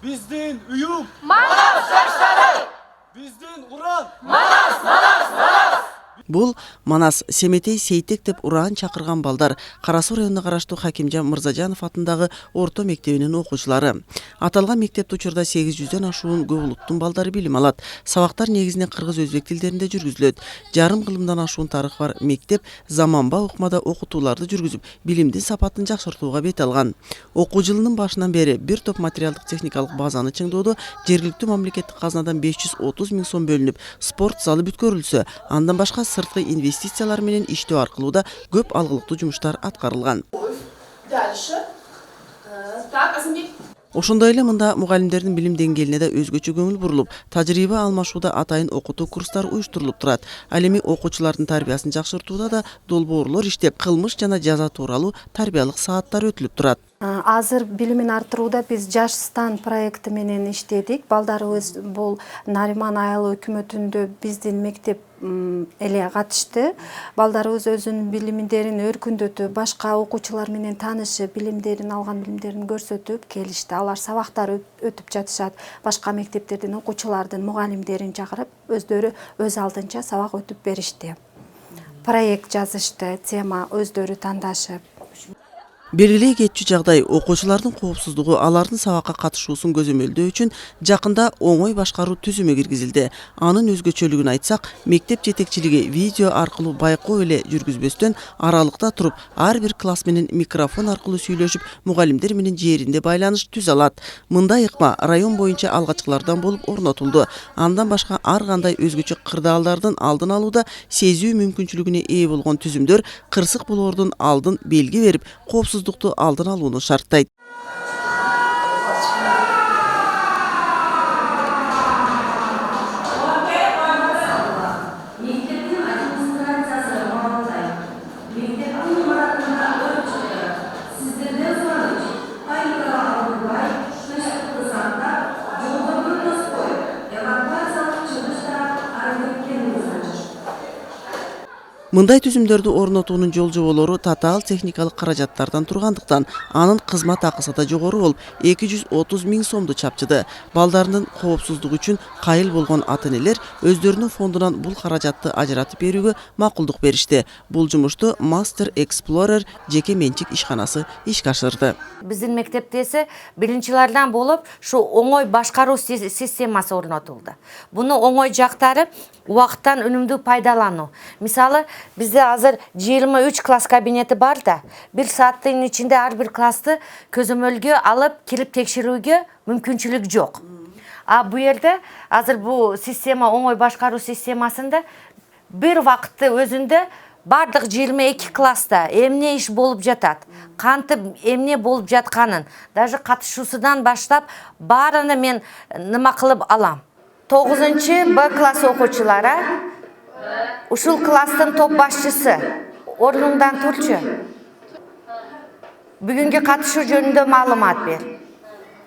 Биздин үйүм. Манас жаштары. Биздин уран. Манас, манас, манас. Бул Манас Семетей Сейтек деп ураан чакырган балдар Кара Суу районуна караштуу Хакимжан Мырзажанов атындагы орто мектебинин окуучулары. Аталган мектепте учурда 800дөн ашуун көп улуттун балдары билим алат. Сабактар негизинен кыргыз өзбек тилдеринде жүргүзүлөт. Жарым кылымдан ашуун тарыхы бар мектеп заманба ыкмада окутууларды жүргүзүп, билимдин сапатын жакшыртууга бет алган. Окуу жылынын башынан бери бир топ материалдык техникалык базаны чыңдоодо жергиликтүү мамлекеттик казынадан 530 000 сом бөлүнүп, спорт залы бүткөрүлсө, андан башка сырткы инвестициялар менен иштөө аркылуу да көп алгылыктуу жумуштар аткарылган. Дальше. Так, Азамбек. Ошондой эле мында мугалимдердин билим деңгээлине да өзгөчө көңүл бурулуп, тажрыйба алмашууда атайын окутуу курстары уюштурулуп турат. Ал эми окуучулардын тарбиясын жакшыртууда да долбоорлор иштеп, кылмыш жана жаза тууралуу тарбиялык сааттар өтүлүп турат. Азыр билимин арттырууда биз Жаш стан проекти менен иштедик. Балдарыбыз бул Нариман айыл өкмөтүндө биздин мектеп эле катышты. Балдарыбыз өзүнүн билимдерин өркүндөтүп, башка окуучулар менен таанышып, билимдерин алган билимдерин көрсөтүп келишти. Алар сабактар өтүп жатышат. Башка мектептердин окуучулардын, мугалимдерин чакырып, өздөрү өз алдынча сабак өтүп беришти. Проект жазышты, тема өздөрү тандашып. Белгилей кетчү жагдай окуучулардын коопсуздугу, алардын сабакка катышуусун көзөмөлдөө үчүн жакында оңой башкаруу түзүмү киргизилди. Анын өзгөчөлүгүн айтсак, мектеп жетекчилиги видео аркылуу байкоо эле жүргүзбөстөн аралыкта туруп, ар бир класс менен микрофон аркылуу сүйлөшүп, мугалимдер менен жеринде байланыш түзө алат. Мындай ыкма район боюнча алгачкылардан болуп орнотулду. Андан башка ар кандай өзгөчө кырдаалдардын алдын алууда сезүү мүмкүнчүлүгүнө ээ болгон түзүмдөр кырсык болоордун алдын белги берип, коопсуздукту алдын алууну шарттайт. Мындай түзүмдөрдү орнотуунун жол жоболору татаал техникалык каражаттардан тургандыктан, анын кызмат акысы да жогору болуп, 230 000 сомду чапчыды. Балдарынын коопсуздугу үчүн кайыл болгон ата-энелер өздөрүнүн фондунан бул каражатты ажыратып берүүгө макулдук беришти. Бул жумушту Master Explorer жеке менчик ишканасы ишке ашырды. Биздин мектептеси биринчилерден болуп, ушу оңой башкаруу системасы орнотулду. Буну оңой жактары убакыттан үнүмдүү пайдалануу. Мисалы, bizde hazır 23 klas kabineti var da bir saatin içinde her bir klası közümölgü alıp kirip tekşirүүгө mümkünçülük yok. Bu yerde hazır bu sistema oңой başkarуу sistemasında bir vakti özünde bardıq 22 klasta emne iş bolup jatat. Kantip emne bolup jatkанын, даже katışusudan başlap barını men nima kılıp alam. 9. B klası okuçulara ушул класстын топ башчысы орнуңдан турчу. Бүгүнкү катышуу жөнүндө маалымат бер.